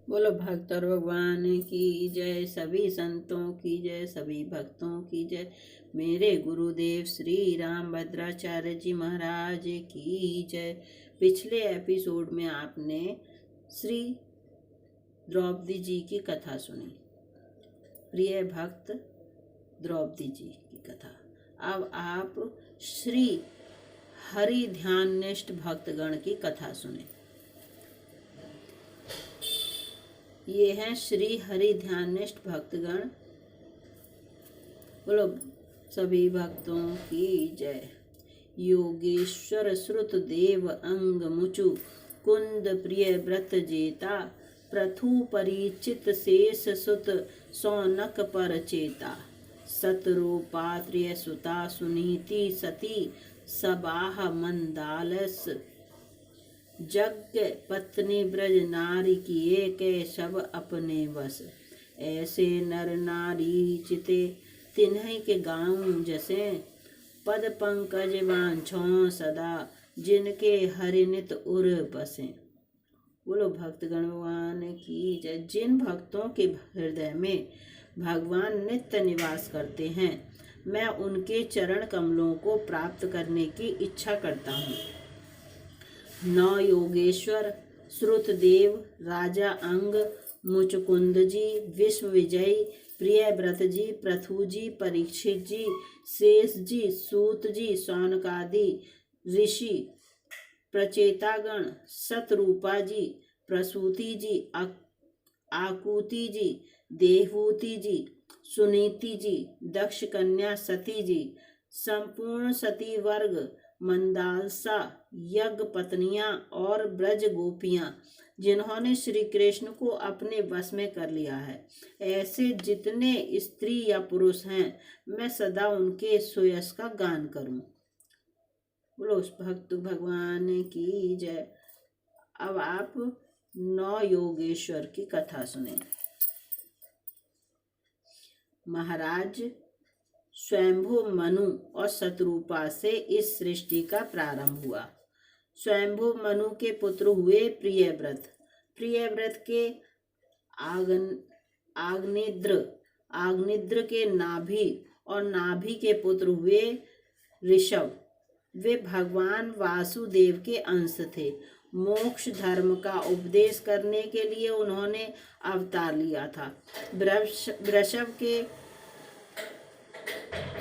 बोलो भक्त और भगवान की जय, सभी संतों की जय, सभी भक्तों की जय। मेरे गुरुदेव श्री राम भद्राचार्य जी महाराज की जय। पिछले एपिसोड में आपने श्री द्रौपदी जी की कथा सुनी, प्रिय भक्त द्रौपदी जी की कथा। अब आप श्री हरि ध्याननिष्ठ भक्तगण की कथा सुने। ये हैं श्री हरि ध्याननिष्ठ भक्तगण। बोलो सभी भक्तों की जय। योगेश्वर श्रुत देव अंग मुचु कुंद प्रिय व्रत जेता, प्रथु परिचित शेष सुत सौनक पर चेता, सतरूपात्र्य सुता सुनीति सती सबाह मंदालस, जग पत्नी ब्रज नारी किए के सब अपने वश, ऐसे नर नारी चिते तिन्हि के गाँव जसे, पद पंकज बांछों सदा जिनके हरिनित उर बसे। बोलो भक्तगण भगवान की जय। जिन भक्तों के हृदय में भगवान नित्य निवास करते हैं, मैं उनके चरण कमलों को प्राप्त करने की इच्छा करता हूँ। नौ योगेश्वर श्रुतदेव, राजा अंग, मुचकुंद जी, विश्व विजयी, प्रिय व्रत जी, प्रथु जी, परीक्षित जी, शेष जी, सूत जी, सौनकादि ऋषि, प्रचेतागण, सतरूपा जी, प्रसूति जी, आकुति जी, देवहूति जी, सुनीति जी, दक्ष कन्या सती जी, संपूर्ण सती वर्ग, मंदालसा, यज्ञ पत्नियां और ब्रज गोपियां, जिन्होंने श्री कृष्ण को अपने वश में कर लिया है, ऐसे जितने स्त्री या पुरुष हैं, मैं सदा उनके सुयश का गान करूं। बोलो भक्त भगवान की जय। अब आप नौ योगेश्वर की कथा सुने। महाराज, स्वयंभू मनु और शतरूपा से इस सृष्टि का प्रारंभ हुआ। स्वयंभू मनु के पुत्र हुए प्रियव्रत, प्रियव्रत के आग्निद्र के नाभि और नाभि के पुत्र हुए ऋषभ। वे भगवान वासुदेव के अंश थे। मोक्ष धर्म का उपदेश करने के लिए उन्होंने अवतार लिया था। वृषभ के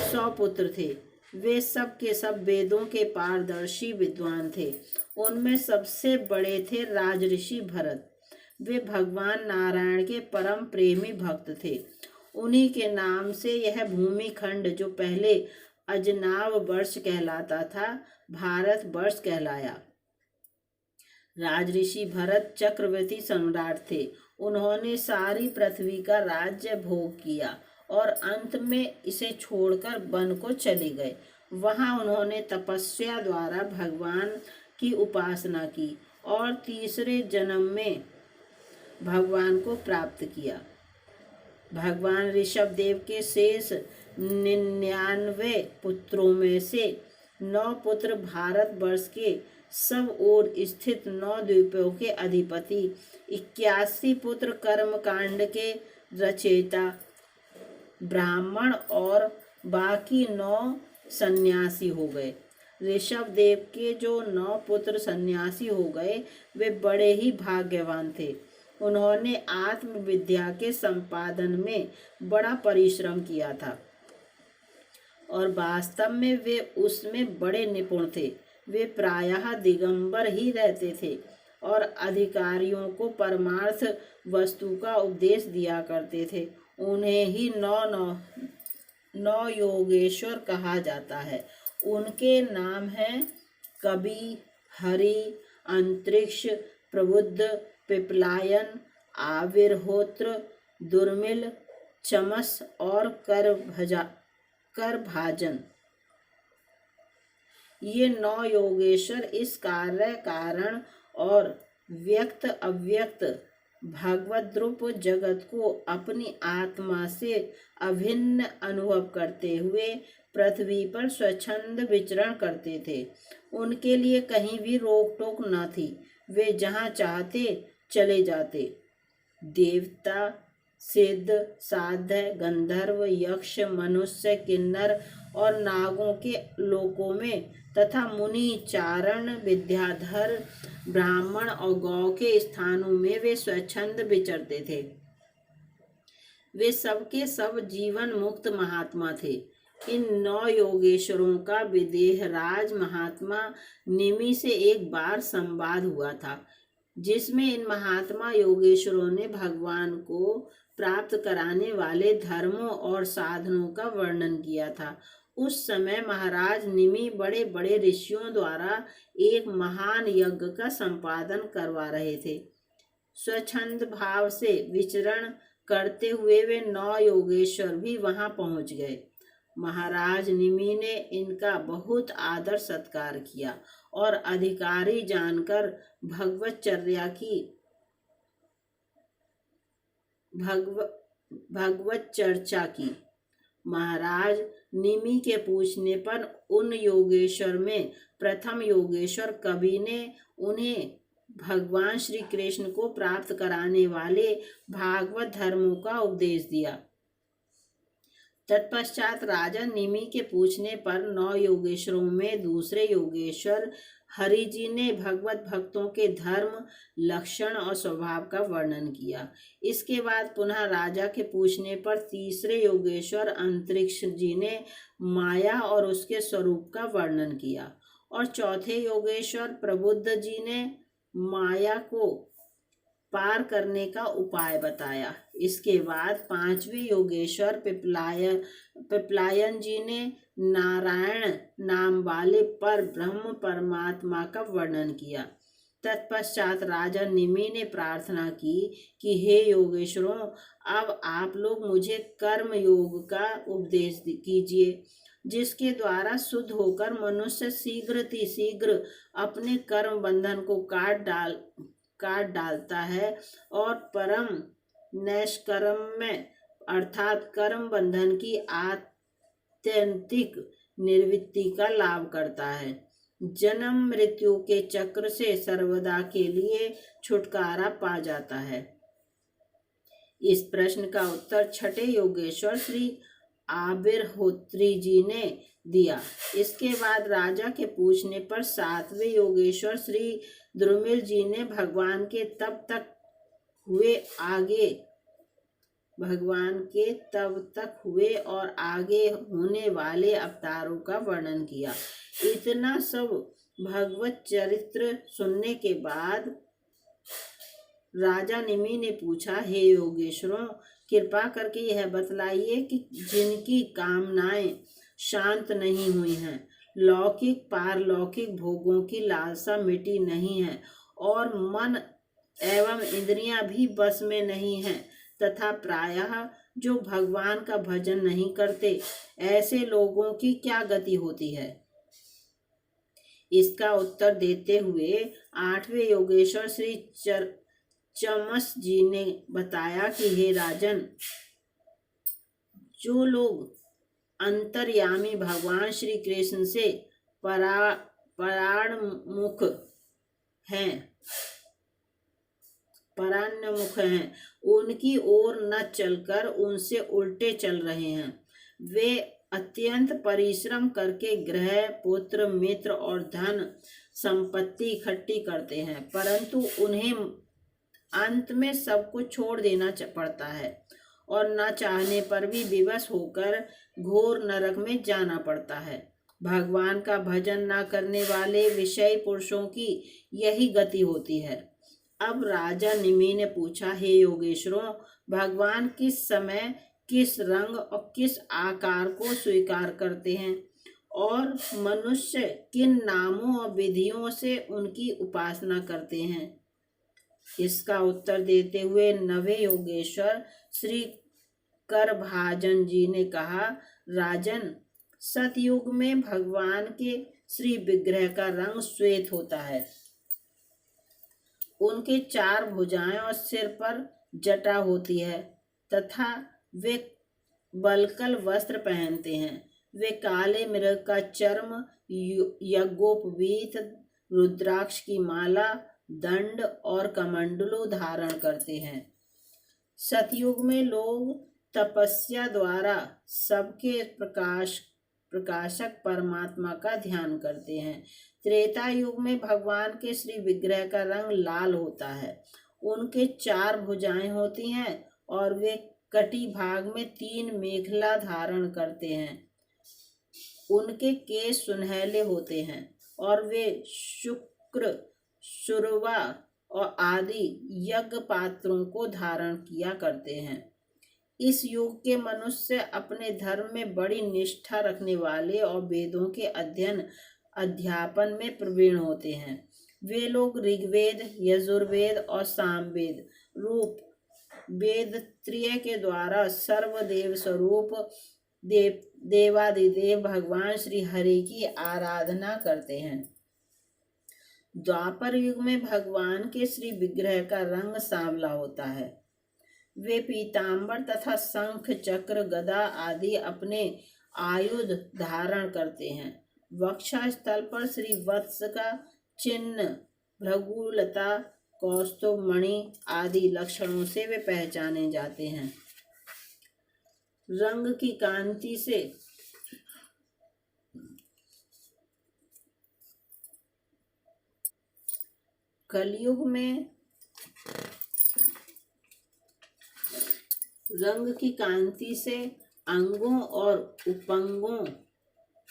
100 पुत्र थे। वे सब के सब वेदों के पारदर्शी विद्वान थे। उनमें सबसे बड़े थे राजऋषि भरत। वे भगवान नारायण के परम प्रेमी भक्त थे। उन्हीं के नाम से यह भूमि खंड, जो पहले अजनाव वर्ष कहलाता था, भारत वर्ष कहलाया। राजऋषि भरत चक्रवर्ती सम्राट थे। उन्होंने सारी पृथ्वी का राज्य भोग किया और अंत में इसे छोड़कर वन को चले गए। वहां उन्होंने तपस्या द्वारा भगवान की उपासना की और तीसरे जन्म में भगवान को प्राप्त किया। भगवान ऋषभ देव के शेष 99 पुत्रों में से 9 पुत्र भारत वर्ष के सब ओर स्थित 9 द्वीपों के अधिपति, 81 पुत्र कर्म कांड के रचयिता ब्राह्मण और बाकी 9 सन्यासी हो गए। ऋषभ देव के जो 9 पुत्र सन्यासी हो गए, वे बड़े ही भाग्यवान थे। उन्होंने आत्मविद्या के संपादन में बड़ा परिश्रम किया था और वास्तव में वे उसमें बड़े निपुण थे। वे प्रायः दिगंबर ही रहते थे और अधिकारियों को परमार्थ वस्तु का उपदेश दिया करते थे। उन्हें ही नौ योगेश्वर कहा जाता है। उनके नाम हैं कवि, हरि, अंतरिक्ष, प्रबुद्ध, पिपलायन, आविर्होत्र, दुर्मिल, चमस और करभाजन। ये 9 योगेश्वर इस कार्य कारण और व्यक्त अव्यक्त भगवद रूप जगत को अपनी आत्मा से अभिन्न अनुभव करते हुए पृथ्वी पर स्वच्छंद विचरण करते थे। उनके लिए कहीं भी रोक टोक न थी। वे जहाँ चाहते चले जाते। देवता, सिद्ध, साध्य, गंधर्व, यक्ष, मनुष्य, किन्नर और नागों के लोकों में तथा मुनि, चारण, विद्याधर, ब्राह्मण और गौ के स्थानों में वे स्वच्छंद विचरते थे। वे सबके सब जीवन मुक्त महात्मा थे। इन 9 योगेश्वरों का विदेहराज महात्मा निमि से एक बार संवाद हुआ था, जिसमें इन महात्मा योगेश्वरों ने भगवान को प्राप्त कराने वाले धर्मों और साधनों का वर्णन किया था। उस समय महाराज निमि बड़े बड़े ऋषियों द्वारा एक महान यज्ञ का संपादन करवा रहे थे। स्वच्छंद भाव से विचरण करते हुए वे 9 योगेश्वर भी वहां पहुंच गए। महाराज निमि ने इनका बहुत आदर सत्कार किया और अधिकारी जानकर भगवत चर्चा की। महाराज निमि के पूछने पर उन योगेश्वर में प्रथम योगेश्वर कवि ने उन्हें भगवान श्री कृष्ण को प्राप्त कराने वाले भागवत धर्मों का उपदेश दिया। तत्पश्चात राजा निमि के पूछने पर 9 योगेश्वरों में दूसरे योगेश्वर हरि जी ने भगवत भक्तों के धर्म, लक्षण और स्वभाव का वर्णन किया। इसके बाद पुनः राजा के पूछने पर तीसरे योगेश्वर अंतरिक्ष जी ने माया और उसके स्वरूप का वर्णन किया और चौथे योगेश्वर प्रबुद्ध जी ने माया को पार करने का उपाय बताया। इसके बाद 5वें योगेश्वर पिपलायन जी ने नारायण नाम वाले पर ब्रह्म परमात्मा का वर्णन किया। तत्पश्चात राजा निमि ने प्रार्थना की कि हे योगेश्वरों, अब आप लोग मुझे कर्म योग का उपदेश कीजिए, जिसके द्वारा शुद्ध होकर मनुष्य शीघ्र अपने कर्म बंधन को काट डालता है और परम नैष्कर्म में अर्थात कर्म बंधन की आत्यंतिक निवृत्ति का लाभ करता है। जन्म मृत्यु के चक्र से सर्वदा के लिए छुटकारा पा जाता है। इस प्रश्न का उत्तर 6ठे योगेश्वर श्री आबिर्होत्री जी ने दिया। इसके बाद राजा के पूछने पर 7वें योगेश्वर श्री द्रुमिल जी ने भगवान के तब तक हुए और आगे होने वाले अवतारों का वर्णन किया। इतना सब भगवत चरित्र सुनने के बाद राजा निमि ने पूछा, हे योगेश्वरों, कृपा करके यह बतलाइए कि जिनकी कामनाएं शांत नहीं हुई हैं, लौकिक पारलौकिक भोगों की लालसा मिटी नहीं है और मन एवं इंद्रियां भी बस में नहीं हैं, तथा प्रायः जो भगवान का भजन नहीं करते, ऐसे लोगों की क्या गति होती है। इसका उत्तर देते हुए 8वें योगेश्वर श्री चमस जी ने बताया कि हे राजन, जो लोग अंतर्यामी भगवान श्री कृष्ण से परान्मुख हैं, उनकी ओर न चलकर उनसे उल्टे चल रहे हैं। वे अत्यंत परिश्रम करके गृह, पुत्र, मित्र और धन संपत्ति इकट्ठी करते हैं, परंतु उन्हें अंत में सब कुछ छोड़ देना पड़ता है और न चाहने पर भी विवश होकर घोर नरक में जाना पड़ता है। भगवान का भजन न करने वाले विषयी पुरुषों की यही गति होती है। अब राजा निमि ने पूछा, हे योगेश्वरों, भगवान किस समय, किस रंग और किस आकार को स्वीकार करते हैं और मनुष्य किन नामों और विधियों से उनकी उपासना करते हैं। इसका उत्तर देते हुए 9वें योगेश्वर श्री करभाजन जी ने कहा, राजन, सतयुग में भगवान के श्री विग्रह का रंग श्वेत होता है। उनके 4 भुजाएं और सिर पर जटा होती है तथा वे बलकल वस्त्र पहनते हैं। वे काले मृग का चर्म, यज्ञोपवीत, रुद्राक्ष की माला, दंड और कमंडलू धारण करते हैं। सतयुग में लोग तपस्या द्वारा सबके प्रकाशक परमात्मा का ध्यान करते हैं। त्रेता युग में भगवान के श्री विग्रह का रंग लाल होता है। उनके 4 भुजाएं होती हैं और वे कटी भाग में 3 मेखला धारण करते हैं। उनके केश सुनहले होते हैं और वे शुक्र, सुरवा और आदि यज्ञ पात्रों को धारण किया करते हैं। इस युग के मनुष्य अपने धर्म में बड़ी निष्ठा रखने वाले और वेदों के अध्यापन में प्रवीण होते हैं। वे लोग ऋग्वेद, यजुर्वेद और सामवेद रूप वेद त्रय के द्वारा सर्वदेव स्वरूप देवादिदेव भगवान श्री हरि की आराधना करते हैं। द्वापर युग में भगवान के श्री विग्रह का रंग सांवला होता है। वे पीतांबर तथा शंख, चक्र, गदा आदि अपने आयुध धारण करते हैं। वक्षस्थल पर श्री वत्स का चिन्ह, भृगुलता, कौस्तुभ मणि आदि लक्षणों से वे पहचाने जाते हैं। रंग की कांति से कलयुग में रंग की कांति से अंगों और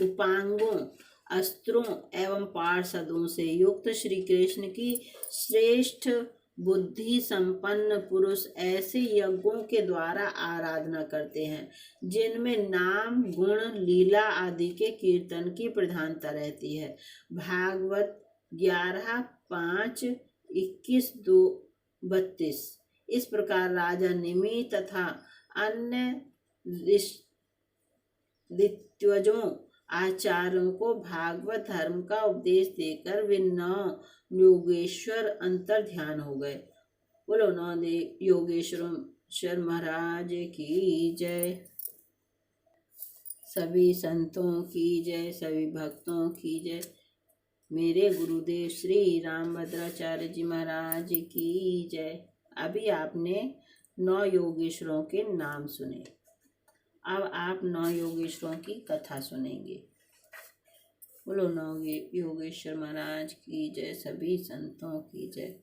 उपांगों, अस्त्रों एवं पार्षदों से युक्त श्री कृष्ण की श्रेष्ठ बुद्धि संपन्न पुरुष ऐसे यज्ञों के द्वारा आराधना करते हैं जिनमें नाम, गुण, लीला आदि के कीर्तन की प्रधानता रहती है। भागवत 11:5-21-32। इस प्रकार राजा निमि तथा अन्य ऋत्विजों आचार्यों को भागवत धर्म का उपदेश देकर वे 9 योगेश्वर अंतर ध्यान हो गए। बोलो 9 योगेश्वर महाराज की जय। सभी संतों की जय, सभी भक्तों की जय। मेरे गुरुदेव श्री रामभद्राचार्य जी महाराज की जय। अभी आपने 9 योगेश्वरों के नाम सुने। अब आप 9 योगेश्वरों की कथा सुनेंगे। बोलो 9 योगेश्वर महाराज की जय, सभी संतों की जय।